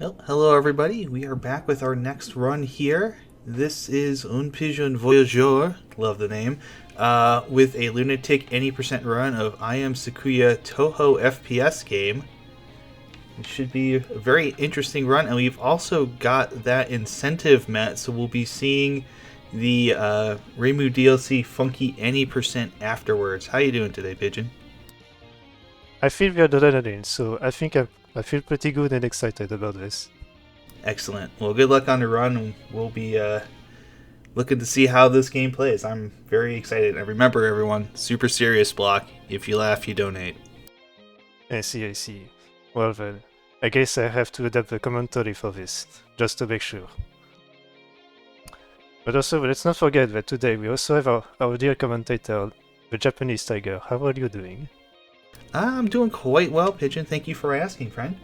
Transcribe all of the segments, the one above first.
Well, hello everybody. We are back with our next run here. This is unpigeonvoyageur, love the name, with a Lunatic any percent run of I Am Sakuya Touhou FPS game. It should be a very interesting run, and we've also got that incentive met, so we'll be seeing the Reimu DLC Funky any percent afterwards. How you doing today, Pigeon? I feel we are adrenaline, so I feel pretty good and excited about this. Excellent. Well, good luck on the run, and we'll be looking to see how this game plays. I'm very excited. And remember, everyone, super serious block. If you laugh, you donate. I see. Well then, I guess I have to adapt the commentary for this, just to make sure. But also, let's not forget that today we also have our dear commentator, the Japanese Tiger. How are you doing? I'm doing quite well, Pigeon. Thank you for asking, friend.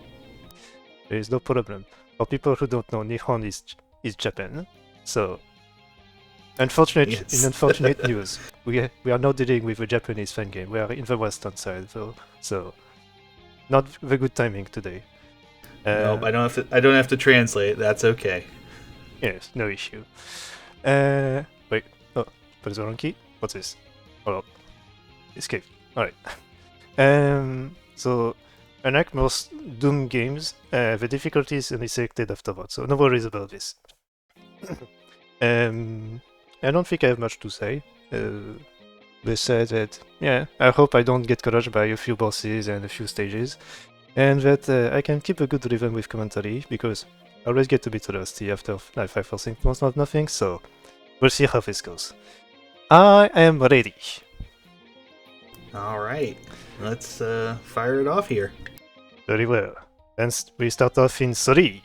There is no problem. For people who don't know, Nihon is Japan. So, in unfortunate news, we are not dealing with a Japanese fan game. We are in the western side, though. So, not the good timing today. Nope, I don't have to translate. That's okay. Yes, no issue. Wait. Oh, press the wrong key. What's this? Hold on. Escape. Alright. So, unlike most Doom games, the difficulty is only selected afterwards, so no worries about this. I don't think I have much to say. Besides that, yeah, I hope I don't get crushed by a few bosses and a few stages, and that I can keep a good rhythm with commentary, because I always get a bit rusty after like 5 or 6 months of nothing, so we'll see how this goes. I am ready. Alright, let's fire it off here. Very well. Then we start off in 3,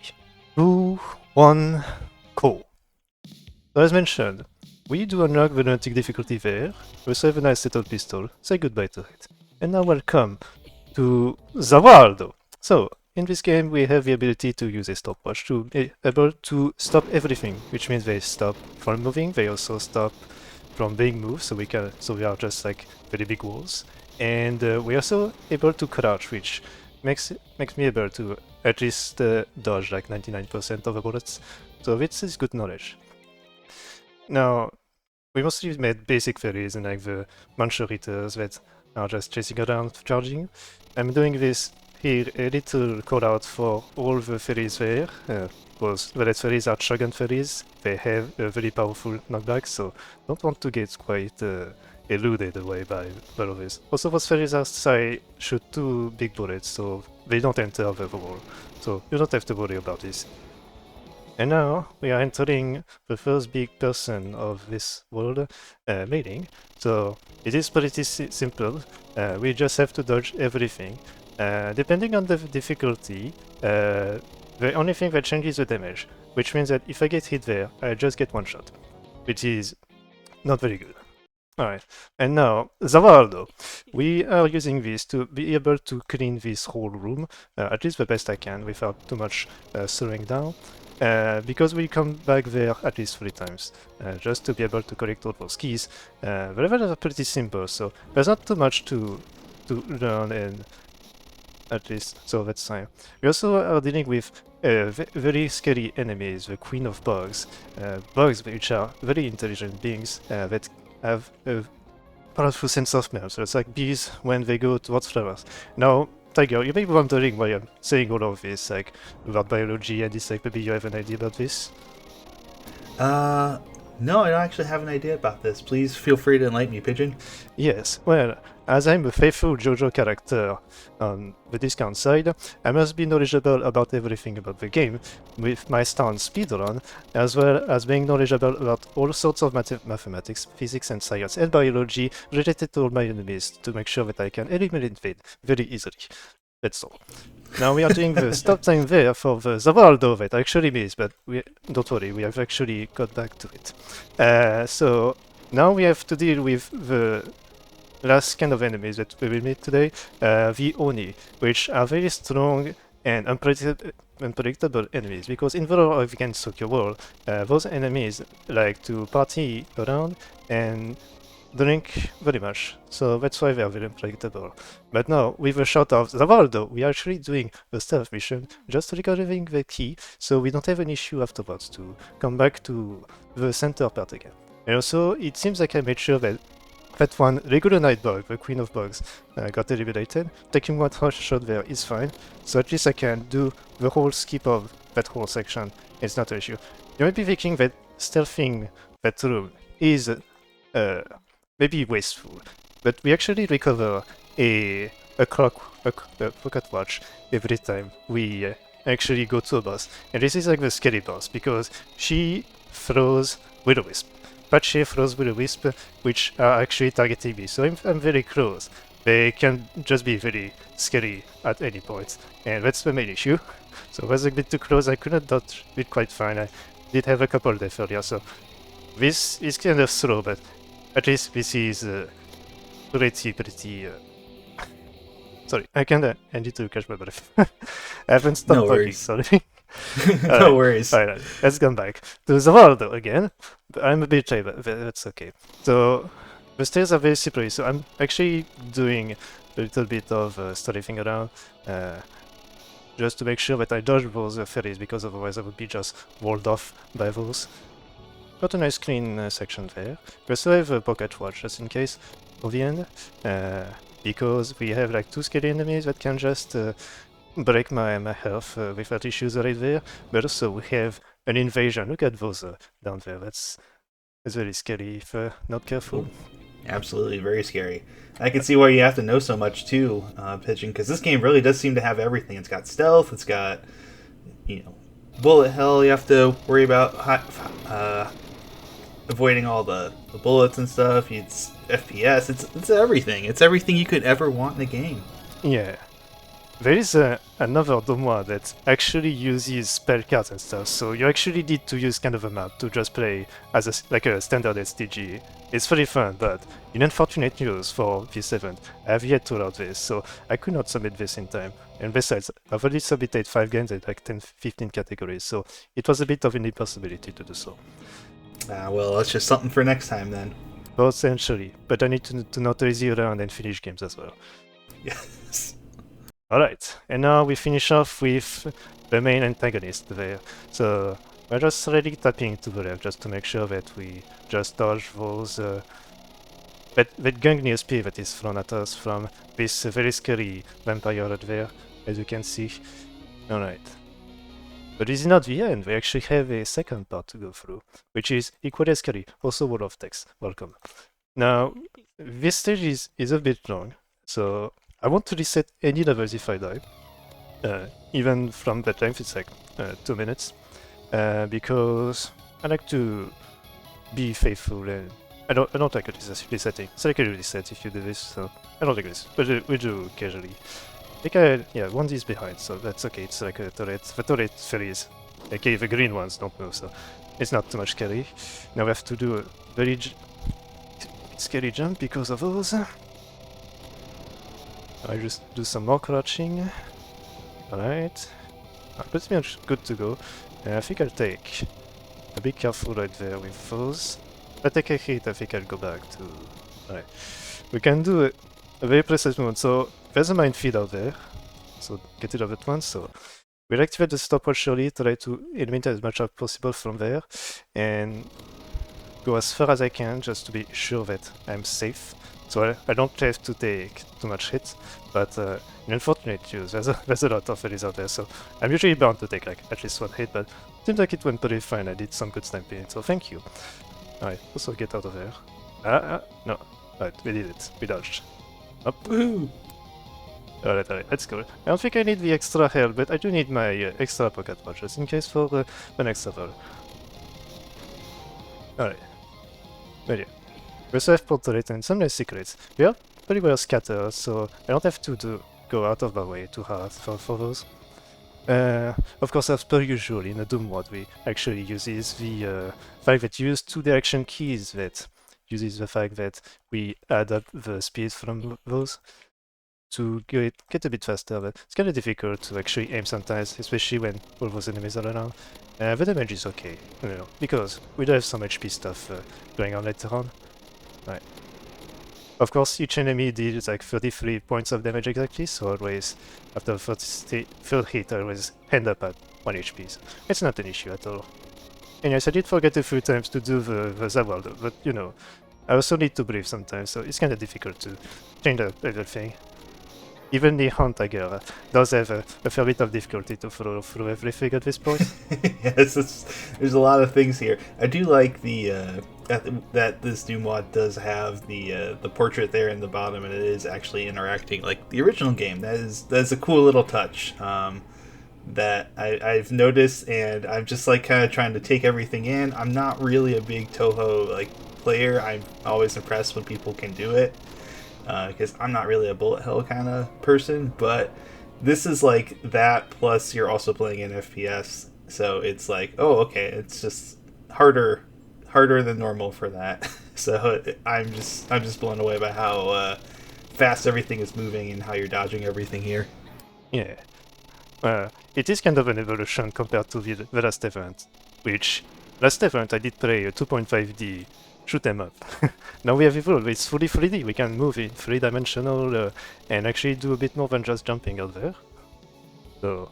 2, 1, go. So as mentioned, we do unlock the Lunatic difficulty there. We also have a nice little pistol. Say goodbye to it. And now welcome to the world. So, in this game we have the ability to use a stopwatch to be able to stop everything, which means they stop from moving, they also stop from being moved, so we are just like very big walls. And we're also able to crouch, which makes me able to at least dodge like 99% of the bullets. So this is good knowledge. Now, we mostly made basic fairies and like the monster eaters that are just chasing around charging. I'm doing this here a little call out for all the fairies there, because the red fairies are Shogun fairies. They have a very powerful knockback, so don't want to get quite eluded away by all of this. Also, those fairies shoot 2 big bullets, so they don't enter the wall, so you don't have to worry about this. And now we are entering the first big person of this world, mating. So it is pretty simple. We just have to dodge everything. Depending on the difficulty, the only thing that changes the damage, which means that if I get hit there, I just get 1 shot, which is not very good. Alright, and now, Zavaldo. We are using this to be able to clean this whole room, at least the best I can, without too much slowing down, because we come back there at least 3 times, just to be able to collect all those keys. The levels are pretty simple, so there's not too much to learn, and at least, so that's fine. We also are dealing with very scary enemies, the Queen of Bugs. Bugs which are very intelligent beings that have a powerful sense of smell, so it's like bees when they go towards flowers. Now, Tiger, you may be wondering why I'm saying all of this, like, about biology and this, like, maybe you have an idea about this? No, I don't actually have an idea about this. Please feel free to enlighten me, Pigeon. Yes, well, as I'm a faithful JoJo character on the discount side, I must be knowledgeable about everything about the game, with my stance speedrun, as well as being knowledgeable about all sorts of mathematics, physics and science and biology related to all my enemies to make sure that I can eliminate them very easily. That's all. Now we are doing the stop time there for the Zavaldo that I actually missed, but don't worry, we have actually got back to it. So now we have to deal with the last kind of enemies that we will meet today, the Oni, which are very strong and unpredictable enemies, because in the war against Tokyo World, those enemies like to party around and drink very much, so that's why they are very unpredictable. But now, with a shot of the world though, we are actually doing a stealth mission, just recovering the key, so we don't have an issue afterwards to come back to the center part again. And also, it seems like I made sure that that one regular night bug, the queen of bugs, got eliminated. Taking one shot there is fine, so at least I can do the whole skip of that whole section. It's not an issue. You might be thinking that stealthing that room is maybe wasteful, but we actually recover a pocket watch every time we actually go to a boss. And this is like the scary boss, because she throws will-o-wisp. Patchy throws will-o-wisp, which are actually targeting me, so I'm very close. They can just be very scary at any point, and that's the main issue. So I was a bit too close, I couldn't dodge it quite fine. I did have a couple deaths earlier, so this is kind of slow, but at least this is pretty. Sorry, I need to catch my breath. I haven't stopped No talking, worries. sorry. No worries. Alright, let's come back to the world though again. I'm a bit shy, but that's okay. So the stairs are very slippery, so I'm actually doing a little bit of studying around, just to make sure that I dodge those ferries, because otherwise I would be just walled off by those. Got a nice clean section there. We also have a pocket watch just in case for the end, because we have like 2 scary enemies that can just break my health without issues right there, but also we have an invasion. Look at those down there. That's very scary if not careful. Absolutely, very scary. I can see why you have to know so much too, Pigeon, because this game really does seem to have everything. It's got stealth, it's got, bullet hell. You have to worry about avoiding all the bullets and stuff. It's FPS. It's everything. It's everything you could ever want in a game. Yeah. There is another Domoa that actually uses spell cards and stuff, so you actually need to use kind of a map to just play as a standard STG. It's very fun, but in unfortunate news for this event, I have yet to load this, so I could not submit this in time. And besides, I've already submitted 5 games at like 10-15 categories, so it was a bit of an impossibility to do so. Well, that's just something for next time then. Essentially, but I need to not lazy around and finish games as well. Yes. Alright, and now we finish off with the main antagonist there. So we're just really tapping to the left just to make sure that we just dodge those that gung spear that is thrown at us from this very scary vampire right there, as you can see. Alright. But this is not the end, we actually have a second part to go through, which is equally scary, also wall of text. Welcome. Now, this stage is a bit long, so I want to reset any levels if I die, even from that length. It's like 2 minutes, because I like to be faithful, and I don't like resetting. It's like a reset if you do this, so I don't like this, but we do occasionally. I think one is behind, so that's okay. It's like a turret. The turret ferries, okay, the green ones don't move, so it's not too much scary. Now we have to do a very scary jump because of those. I just do some more crouching. Alright. Pretty much good to go. And I think I'll take a be careful right there with those. If I take a hit, I think I'll go back to... Alright. We can do a very precise movement. So there's a minefield out there. So get rid of it once. So we'll activate the stopwatch early, try to eliminate as much as possible from there. And go as far as I can just to be sure that I'm safe. So I don't have to take too much hits, but in unfortunate news, there's a lot of enemies out there, so I'm usually bound to take like at least 1 hit, but it seems like it went pretty fine. I did some good sniping, so thank you. Alright, also get out of there. No. Alright, we did it. We dodged. Up. Woohoo! Alright, let's go. I don't think I need the extra health, but I do need my extra pocket watches in case for the next level. Alright. Well, yeah. We also have portrait and some nice secrets. We are pretty well scattered, so I don't have to go out of my way too hard for those. Of course, as per usual, in a Doom mod, we actually uses the fact that you use 2 direction keys that uses the fact that we add up the speed from those to get a bit faster, but it's kind of difficult to actually aim sometimes, especially when all those enemies are around. The damage is okay, because we do have some HP stuff going on later on. Right. Of course, each enemy deals like 33 points of damage exactly, so always after third hit, I always end up at 1 HP. So it's not an issue at all. And yes, I did forget a few times to do the Zawaldo, but you know, I also need to breathe sometimes, so it's kind of difficult to change everything. Even the Hunter does have a fair bit of difficulty to follow through everything at this point. Yes, there's a lot of things here. I do like the that this new mod does have the portrait there in the bottom, and it is actually interacting like the original game. That's a cool little touch that I've noticed, and I'm just like kind of trying to take everything in. I'm not really a big Touhou like player. I'm always impressed when people can do it. Because I'm not really a bullet hell kind of person, but this is like that, plus you're also playing in FPS, so it's like, oh, okay, it's just harder than normal for that. So I'm just blown away by how fast everything is moving and how you're dodging everything here. Yeah. It is kind of an evolution compared to the last event, which last event I did play a 2.5D shoot 'em up. Now we have evolved, it's fully 3D, we can move in 3-dimensional and actually do a bit more than just jumping out there. So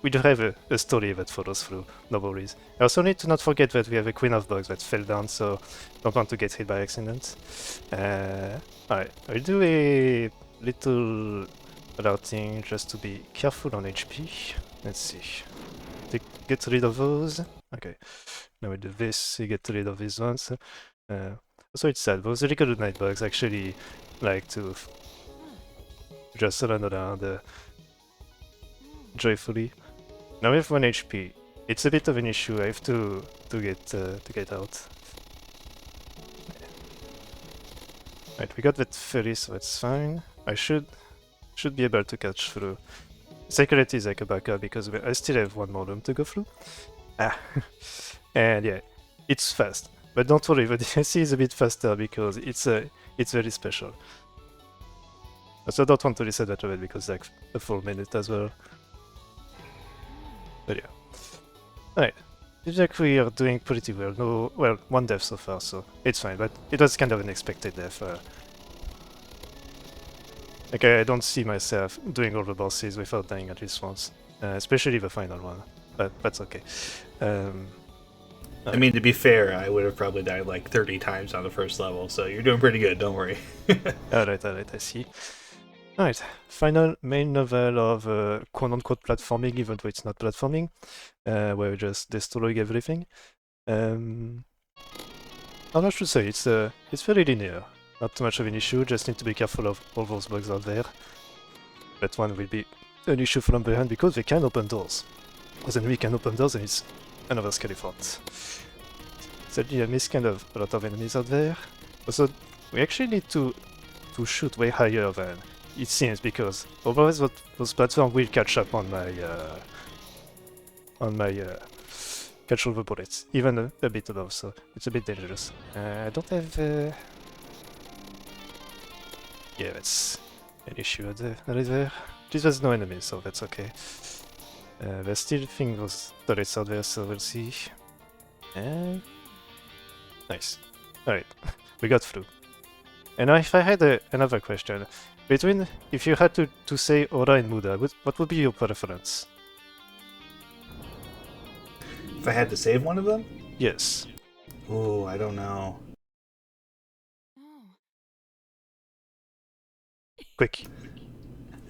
we do have a story that follows through, no worries. I also need to not forget that we have a Queen of Bugs that fell down, so don't want to get hit by accident. Alright, I'll do a little routing just to be careful on HP. Let's see. Get rid of those. Okay. Now we do this, you get rid of these ones. So it's sad, those really good night bugs actually like to just run around joyfully. Now we have 1 HP. It's a bit of an issue, I have to get out. Right, we got that ferry, so it's fine. I should be able to catch through. Security is like a backup because I still have 1 more room to go through. And yeah, it's fast. But don't worry, the DLC is a bit faster because it's very special. So don't want to reset that level because like a full minute as well. But yeah. Alright. Seems like we are doing pretty well. No, well, 1 death so far, so it's fine, but it was kind of an unexpected death. Like I don't see myself doing all the bosses without dying at least once. Especially the final one. But that's okay. I mean, to be fair, I would have probably died like 30 times on the first level, so you're doing pretty good, don't worry. Alright, I see. Alright, final main level of quote-unquote platforming, even though it's not platforming, where we're just destroying everything. How much to say, it's very linear. Not too much of an issue, just need to be careful of all those bugs out there. That one will be an issue from behind because they can open doors. Because then we can open doors and it's another scary thought. Sadly, I miss kind of a lot of enemies out there. Also, we actually need to shoot way higher than it seems, because otherwise those platforms will catch up on my catch all the bullets, even a bit above, so it's a bit dangerous. I don't have yeah, that's an issue right there. There's no enemies, so that's okay. There's still things those turrets out there, so we'll see. Nice. Alright, we got through. And now if I had another question, between, if you had to say Ora and Muda, what would be your preference? If I had to save one of them? Yes. Oh, I don't know. Quick.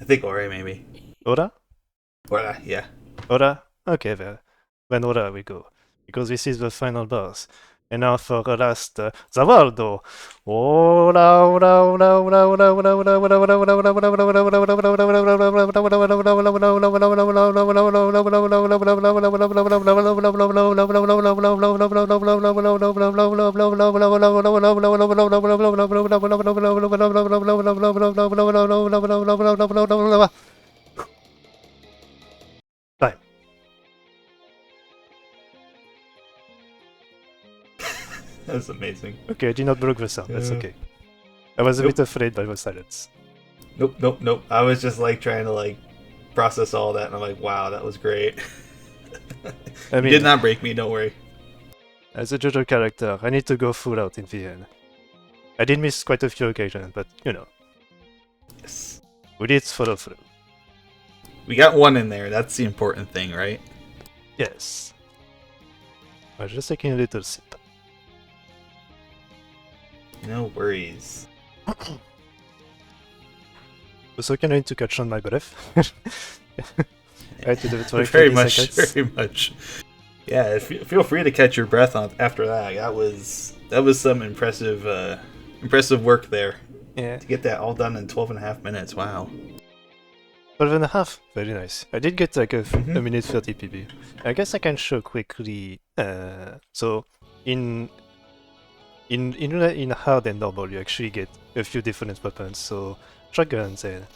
I think Ore, maybe. Ora? Ora, yeah. Ora? Okay, then Ora we go. Because this is the final boss. And now for the last Zavaldo. Ora, ora, ora, ora, ora, ora, ora, ora, ora, ora, ora, ora, ora, ora, time. That's amazing. Okay, I did not broke the sound, that's okay. I was a bit afraid by the silence. Nope. I was just like trying to like process all that, and I'm like, wow, that was great. I mean, you did not break me, don't worry. As a JoJo character, I need to go full out in the end. I did miss quite a few occasions, but you know, Yes. we did follow through. We got one in there. That's the important thing, right? Yes. I'm just taking a little sip. No worries. Also, can I need to catch on my breath? I had to do it for like Very 30 much, seconds. very much. Yeah, feel free to catch your breath on after that. That was some impressive work there Yeah. to get that all done in 12 and a half minutes. Wow. 12 and a half. Very nice. I did get like a Mhm. minute 30 PB. I guess I can show quickly. So in hard and normal, you actually get a few different weapons. So shotguns, and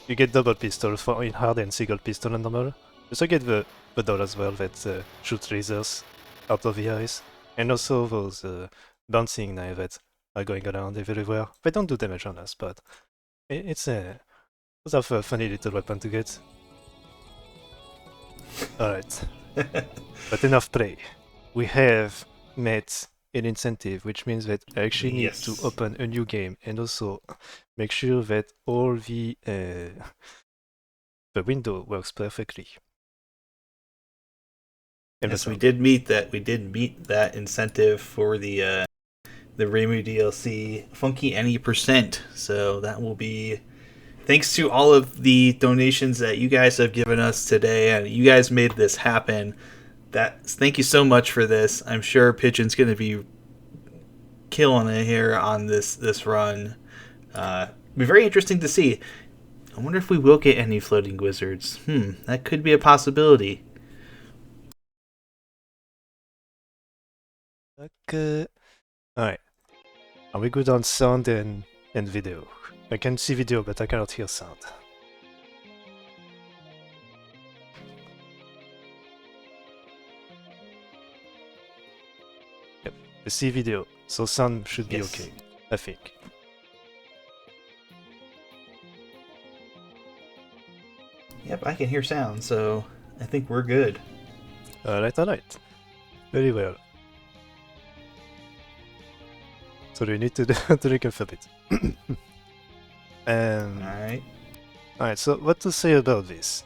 you get double pistol for in hard and single pistol and normal. You also get the doll as well that shoots lasers out of the eyes, and also those bouncing knives that are going around everywhere. They don't do damage on us, but it's a those are a funny little weapon to get. Alright, but enough play. We have met an incentive, which means that I actually need to Yes. open a new game and also make sure that all the window works perfectly. And Yes, that's we did meet that. We did meet that incentive for the Reimu DLC, Funky Any Percent. So that will be thanks to all of the donations that you guys have given us today, and you guys made this happen. Thank you so much for this. I'm sure Pigeon's going to be killing it here on this run. Be very interesting to see. I wonder if we will get any floating wizards. That could be a possibility. okay. Alright. Are we good on sound and video? I can see video, but I cannot hear sound. Yep, we see video, so sound should be Yes. okay, I think. Yep, I can hear sound, so I think we're good. Alright. Very well. So we need to reconfirm it. Alright. Alright, so what to say about this?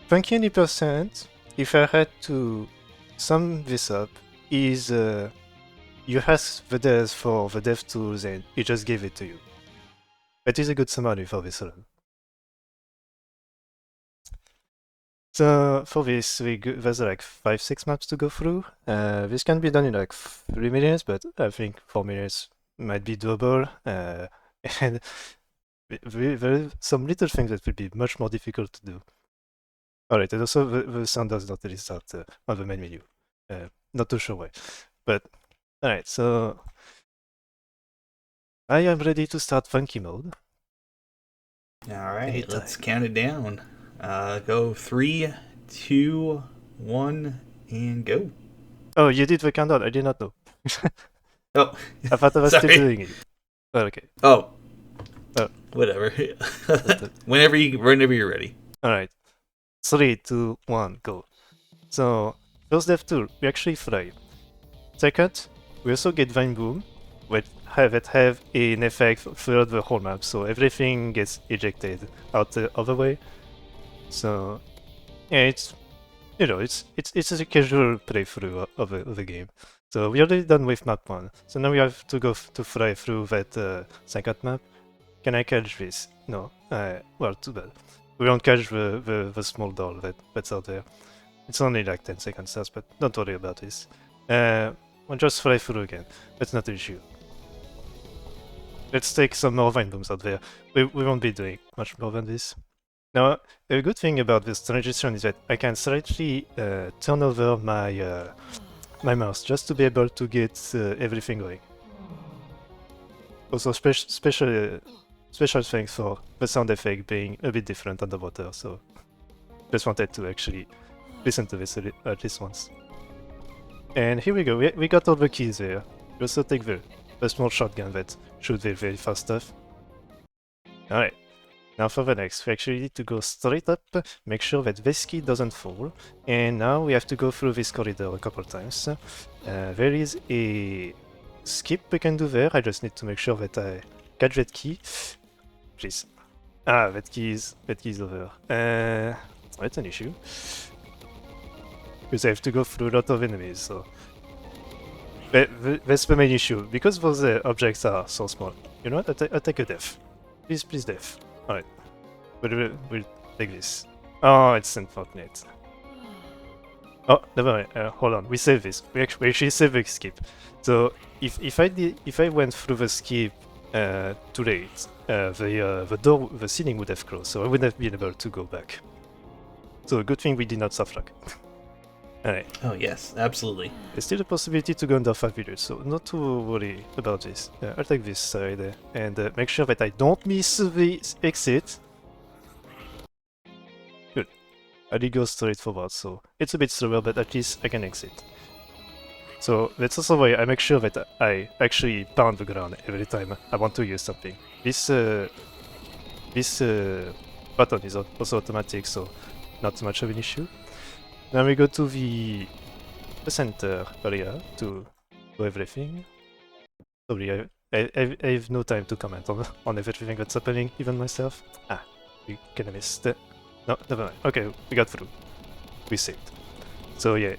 Funky any percent, if I had to sum this up, is you ask the devs for the dev tools and he just gave it to you. That is a good summary for this run. So for this, there's like 5-6 maps to go through. This can be done in like 3 minutes, but I think 4 minutes might be doable. And there are some little things that will be much more difficult to do. Alright, and also the sound does not really start on the main menu. Not too sure why. But alright, so I am ready to start funky mode. Alright, Anytime. let's count it down. Go 3, 2, 1, and go. Oh, you did the countdown. I did not know. Oh, I thought I was still sorry. doing it. Oh, okay. Oh. Oh. Whatever. whenever you're ready. Alright. 3, 2, 1, go. So, first dev tool, we actually fly. Second, we also get Vine Boom, that have an effect throughout the whole map, so everything gets ejected out the other way. So, yeah, it's a casual playthrough of the game. So we already done with map 1. So now we have to go to fly through that second map. Can I catch this? No. Well, too bad. We won't catch the small doll that's out there. It's only like 10 seconds left, but don't worry about this. We'll just fly through again. That's not an issue. Let's take some more vine booms out there. We won't be doing much more than this. Now, a good thing about this transition is that I can slightly turn over my my mouse just to be able to get everything going. Also, special thanks for the sound effect being a bit different underwater, so just wanted to actually listen to this at least once. And here we go, we got all the keys there. We also take the small shotgun that shoots very fast stuff. Alright, Now for the next, we actually need to go straight up, make sure that this key doesn't fall, and now we have to go through this corridor a couple times. There is a skip we can do there, I just need to make sure that I catch that key. Please. Ah, that key is over. That's an issue. Because I have to go through a lot of enemies, so... That's the main issue, because those objects are so small. You know what, I'll take a death. Please death. Alright. We'll take this. Oh, it's unfortunate. Oh, never mind. Hold on. We save this. We actually save the skip. So if I went through the skip too late, the ceiling would have closed, so I wouldn't have been able to go back. So good thing we did not soft lock. Alright. Oh yes, absolutely. There's still a possibility to go under 5 minutes, so not to worry about this. I'll take this side and make sure that I don't miss the exit. Good. I did go straight forward, so it's a bit slower, but at least I can exit. So that's also why I make sure that I actually pound the ground every time I want to use something. This button is also automatic, so not too much of an issue. Now we go to the center area to do everything. Sorry, I have no time to comment on everything that's happening, even myself. Ah, we kinda missed. No, never mind. Okay, we got through. We saved. So yeah,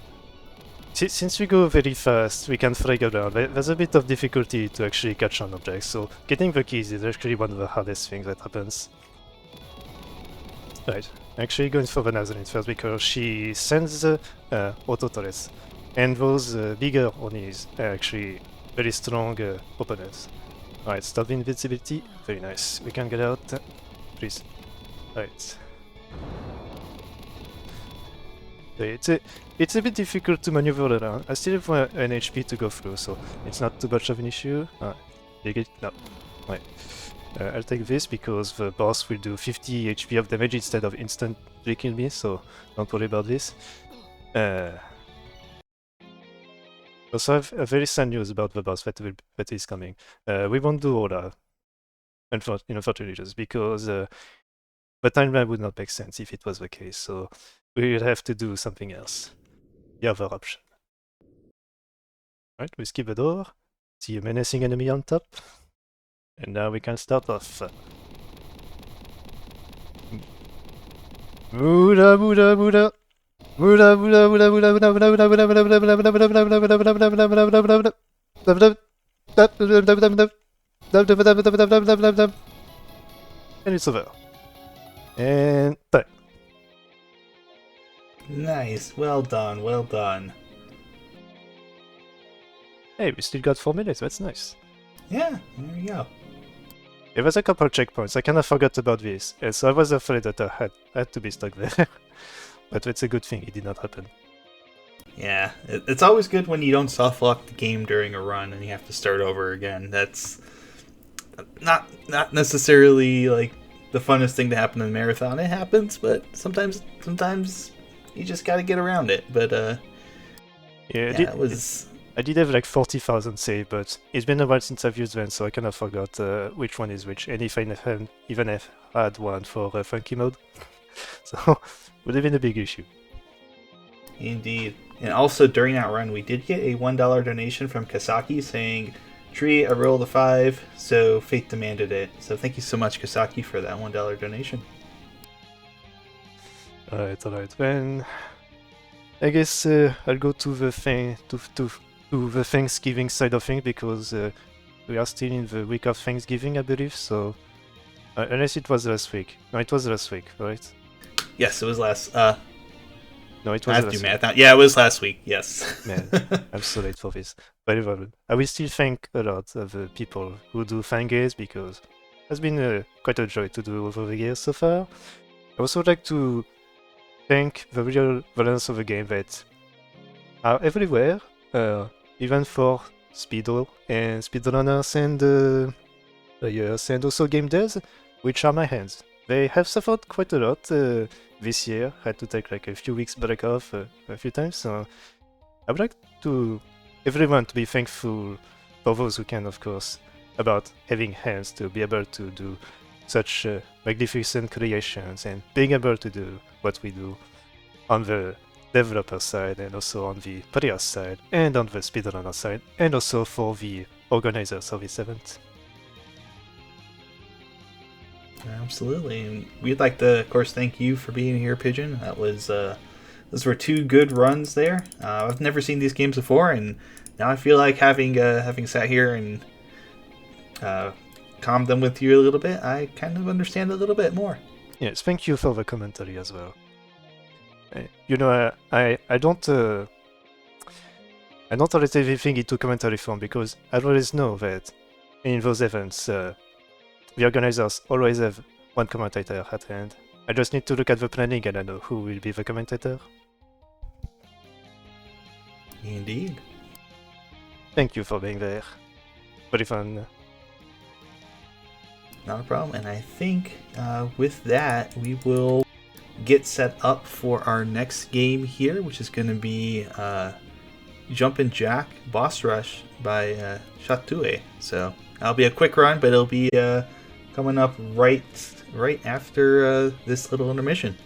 since we go very fast, we can frag around. There's a bit of difficulty to actually catch on objects, so getting the keys is actually one of the hardest things that happens. Right, actually going for the Nazarene first because she sends auto turrets, and those bigger Onis are actually very strong opponents. Alright, stop invincibility, very nice. We can get out, please. Alright. It's a bit difficult to maneuver around. I still have an HP to go through, so it's not too much of an issue. You get no. Right. I'll take this because the boss will do 50 HP of damage instead of instantly kill me, so don't worry about this. Also, I have a very sad news about the boss that is coming. We won't do Aura, unfortunately, just because the timeline would not make sense if it was the case, so we will have to do something else. The other option. Right, we skip the door, see a menacing enemy on top. And now we can start off. Muda muda muda. Muda muda muda muda muda muda muda muda muda muda muda muda muda muda muda muda muda. And it's over. And time. Nice. Well done. Well done. Hey, we still got 4 minutes. That's nice. Yeah, there you go. There was a couple of checkpoints. I kind of forgot about this, and so I was afraid that I had to be stuck there. But it's a good thing it did not happen. Yeah, it's always good when you don't soft lock the game during a run and you have to start over again. That's not necessarily like the funnest thing to happen in a marathon. It happens, but sometimes you just got to get around it. But it was. I did have like 40,000 save, but it's been a while since I've used them, so I kind of forgot which one is which, and if I even had one for funky mode. So, would have been a big issue. Indeed. And also during that run, we did get a $1 donation from Kasaki saying, Tree, I rolled a 5, so fate demanded it. So thank you so much, Kasaki, for that $1 donation. Alright, then I guess I'll go to the thing, to the Thanksgiving side of things, because we are still in the week of Thanksgiving, I believe, so... unless it was last week. No, it was last week, right? Yes, it was last... No, it was I have last to do week. math now. Yeah, it was last week, yes. Man, I'm so late for this. Very well. I will still thank a lot of the people who do fan games, because it has been quite a joy to do over the years so far. I also would like to thank the real villains of the game that are everywhere, even for speedrunners and players, and also game devs, which are my hands. They have suffered quite a lot this year. Had to take like a few weeks break off a few times, so I would like to everyone to be thankful for those who can, of course, about having hands to be able to do such magnificent creations and being able to do what we do on the developer side and also on the player side and on the speedrunner side and also for the organizers of this event. Absolutely, and we'd like to, of course, thank you for being here, Pigeon. That was those were two good runs there. I've never seen these games before, and now I feel like having sat here and calmed them with you a little bit, I kind of understand a little bit more. Yes, thank you for the commentary as well. You know, I don't always have anything into commentary form because I always know that in those events the organizers always have one commentator at hand. I just need to look at the planning and I know who will be the commentator. Indeed. Thank you for being there. Very fun. Not a problem. And I think with that, we will get set up for our next game here, which is going to be Jumpin' Jack Boss Rush by Touhou. So that'll be a quick run, but it'll be coming up right after this little intermission.